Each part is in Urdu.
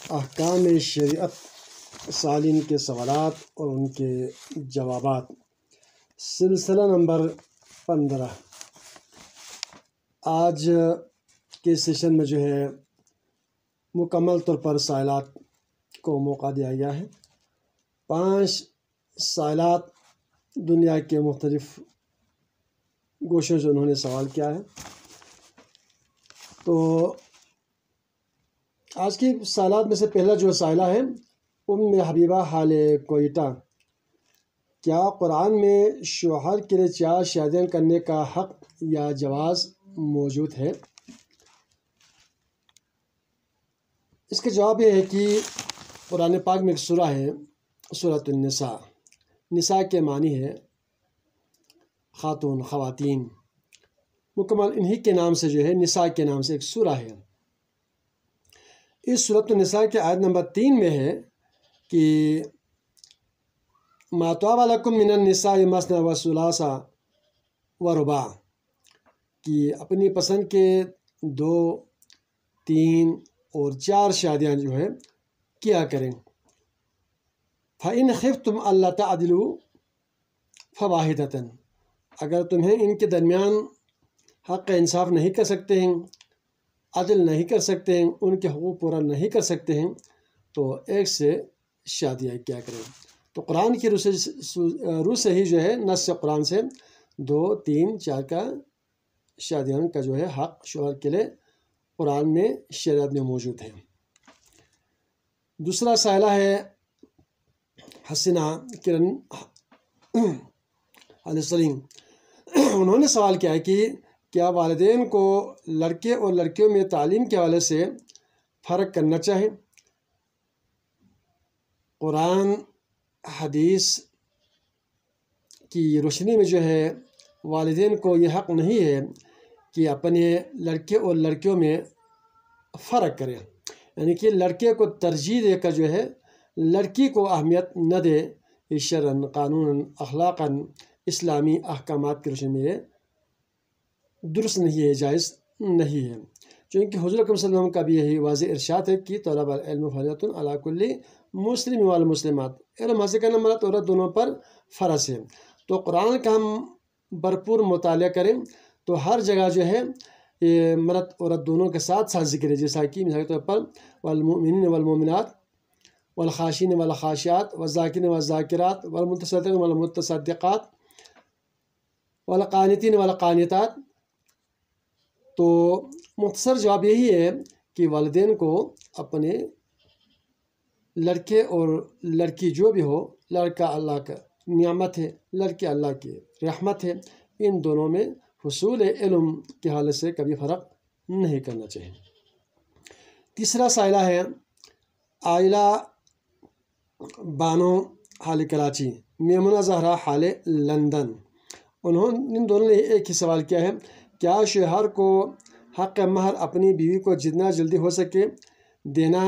احکام شریعت سالین کے سوالات اور ان کے جوابات، سلسلہ نمبر 15۔ آج کے سیشن میں مکمل طور پر سائلات کو موقع دیا گیا ہے۔ 5 سائلات دنیا کے مختلف گوشوں سے انہوں نے سوال کیا ہے۔ تو آج کی سائلات میں سے پہلا جو سائلہ ہے حبیبہ حال کوئٹہ، کیا قرآن میں شوہر کے لیے 4 شادیاں کرنے کا حق یا جواز موجود ہے؟ اس کا جواب یہ ہے کہ قرآن پاک میں ایک سورہ ہے، سورۃ النساء۔ نساء کے معنی ہے خاتون، خواتین، مکمل انہی کے نام سے نساء کے نام سے ایک سورہ ہے۔ اس سورۃ النساء کے آیت نمبر 3 میں ہے کہ ما طاب لکم من النساء مثنی و ثلاث و رباع، کہ اپنی پسند کے 2، 3 اور 4 شادیاں کیا کریں۔ فَإِنْ خِفْتُمْ أَلَّا تَعْدِلُوا فَوَاحِدَةً، اگر تمہیں ان کے درمیان حق انصاف نہیں کر سکتے ہیں، عدل نہیں کر سکتے ہیں، ان کے حقوق پورا نہیں کر سکتے ہیں، تو ایک سے شادیاں کیا کریں۔ تو قرآن کی روح سے ہی نص قرآن سے 2، 3، 4 کا شادیاں کا حق شوہر کے لیے قرآن میں شریعت میں موجود ہے۔ دوسرا سائلہ ہے حسینہ کرن علیہ السلام۔ انہوں نے سوال کیا ہے کہ کیا والدین کو لڑکے اور لڑکیوں میں تعلیم کے حوالے سے فرق کرنا چاہیے؟ قرآن حدیث کی روشنی میں والدین کو یہ حق نہیں ہے کہ اپنے لڑکے اور لڑکیوں میں فرق کریں، یعنی کہ لڑکے کو ترجیح دے کر لڑکی کو اہمیت نہ دے۔ شرعاً، قانوناً، اخلاقاً، اسلامی احکامات کی روشنی میں درست نہیں ہے، جائز نہیں ہے، چونکہ حضور اکرم صلی اللہ علیہ وسلم کا بھی یہی واضح ارشاد ہے کہ طلب العلم فریضۃ علی کل مسلم والمسلمات، علم حاصل کرنا مرد عورت دونوں پر فرض ہے۔ تو قرآن کا ہم بھرپور مطالعہ کریں تو ہر جگہ یہ مرد عورت دونوں کے ساتھ ذکر ہے، جیسا کہ مثال کے طور پر والمؤمنین والمؤمنات والخاشعین والخاشعات والذاکرین والذاکرات والمتصدقین والمتصدقات والقانتین والقانتات۔ تو مختصر جواب یہی ہے کہ والدین کو اپنے لڑکے اور لڑکی جو بھی ہو، لڑکا اللہ کا نعمت ہے، لڑکی اللہ کی رحمت ہے، ان دونوں میں حصول علم کے حالت سے کبھی فرق نہیں کرنا چاہیے۔ تیسرا سائلہ ہے عائلہ بانو حال کراچی، میمونہ زہرا حال لندن۔ ان دونوں نے ایک ہی سوال کیا ہے، کیا شوہر کو حق مہر اپنی بیوی کو جتنا جلدی ہو سکے دینا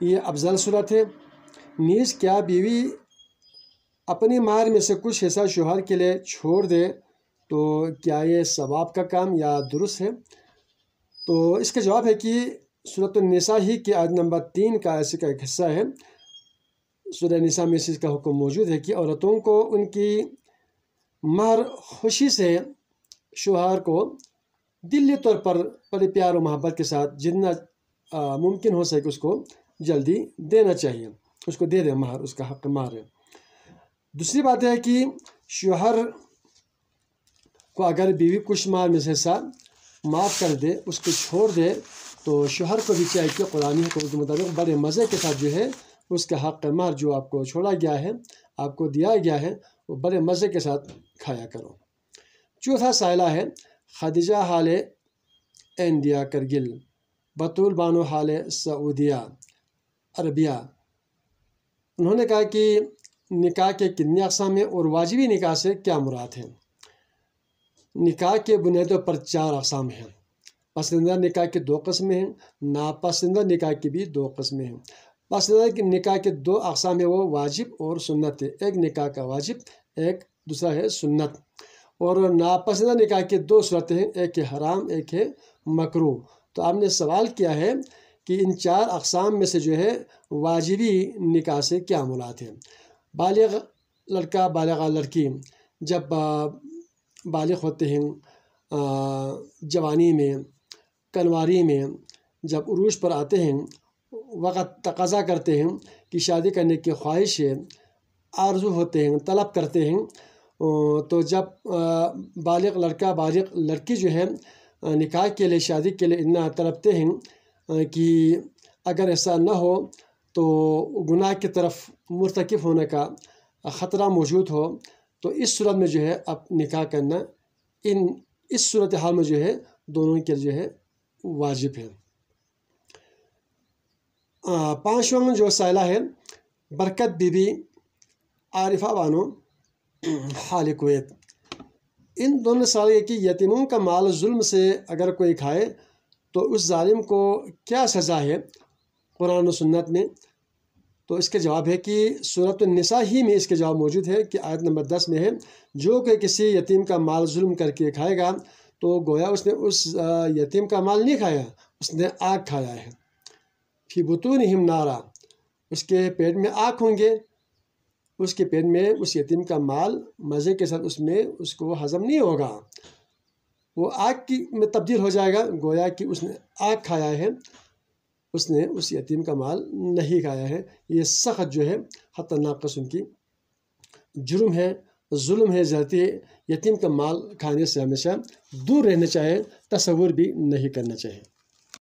یہ افضل صورت ہے؟ نیز کیا بیوی اپنی مہر میں سے کچھ حصہ شوہر کے لیے چھوڑ دے تو کیا یہ ثواب کا کام یا درست ہے؟ تو اس کا جواب ہے کہ سورۃ النساء ہی کی آیت نمبر 3 کا ایسے کا ایک حصہ ہے۔ سورہ نساء میں اس کا حکم موجود ہے کہ عورتوں کو ان کی مہر خوشی سے شوہر کو دلی طور پر بڑے پیار و محبت کے ساتھ جتنا ممکن ہو سکے اس کو جلدی دینا چاہیے، اس کو دے دے مہر، اس کا حق مہر ہے۔ دوسری بات ہے کہ شوہر کو اگر بیوی کچھ مال میں سے حصہ معاف کر دے، اس کو چھوڑ دے، تو شوہر کو بھی چاہیے کہ قرآن حکم کے مطابق بڑے مزے کے ساتھ اس کا حق مہر جو آپ کو چھوڑا گیا ہے، آپ کو دیا گیا ہے، وہ بڑے مزے کے ساتھ کھایا کرو۔ چوتھا سائلہ ہے خدیجہ حال انڈیا کرگل، بطول بانو حال سعودیہ عربیہ۔ انہوں نے کہا کہ نکاح کے کتنے اقسام ہیں اور واجبی نکاح سے کیا مراد ہے؟ نکاح کے بنیادوں پر 4 اقسام ہیں۔ پسندیدہ نکاح کے 2 قسمیں ہیں، ناپسندیدہ نکاح کی بھی 2 قسمیں ہیں۔ پسندیدہ نکاح کے 2 اقسام ہیں، وہ واجب اور سنت ہے، ایک نکاح کا واجب، ایک دوسرا ہے سنت۔ اور ناپسندیدہ نکاح کے 2 صورتیں ہیں، ایک ہے حرام، ایک ہے مکروہ۔ تو آپ نے سوال کیا ہے کہ ان 4 اقسام میں سے جو ہے واجبی نکاح سے کیا مراد ہے۔ بالغ لڑکا بالغہ لڑکی جب بالغ ہوتے ہیں، جوانی میں، کنواری میں، جب عروج پر آتے ہیں، وقت تقاضا کرتے ہیں کہ شادی کرنے کی خواہش ہے، آرزو ہوتے ہیں، طلب کرتے ہیں، تو جب بالغ لڑکا بالغ لڑکی جو ہے نکاح کے لیے، شادی کے لیے اتنا تڑپتے ہیں کہ اگر ایسا نہ ہو تو گناہ کی طرف مرتکب ہونے کا خطرہ موجود ہو، تو اس صورت میں جو ہے اب نکاح کرنا اس صورتحال میں جو ہے دونوں کے جو ہے واجب ہے۔ 5واں جو سائلہ ہے برکت بی بی عارفہ بانو حال کویت۔ ان دونوں سوال یہ کہ یتیموں کا مال ظلم سے اگر کوئی کھائے تو اس ظالم کو کیا سزا ہے قرآن و سنت میں؟ تو اس کے جواب ہے کہ سورۃ النساء ہی میں اس کے جواب موجود ہے کہ آیت نمبر 10 میں ہے، جو کہ کسی یتیم کا مال ظلم کر کے کھائے گا تو گویا اس نے اس یتیم کا مال نہیں کھایا، اس نے آگ کھایا ہے۔ فی بطونہم نارا، اس کے پیٹ میں آگ ہوں گے، اس کے پیٹ میں اس یتیم کا مال مزے کے ساتھ اس کو ہضم نہیں ہوگا، وہ آگ میں تبدیل ہو جائے گا، گویا کہ اس نے آگ کھایا ہے، اس نے اس یتیم کا مال نہیں کھایا ہے۔ یہ سخت جو ہے خطرناک قسم کی جرم ہے، ظلم ہے، زیادتی ہے۔ یتیم کا مال کھانے سے ہمیشہ دور رہنا چاہیے، تصور بھی نہیں کرنا چاہیے۔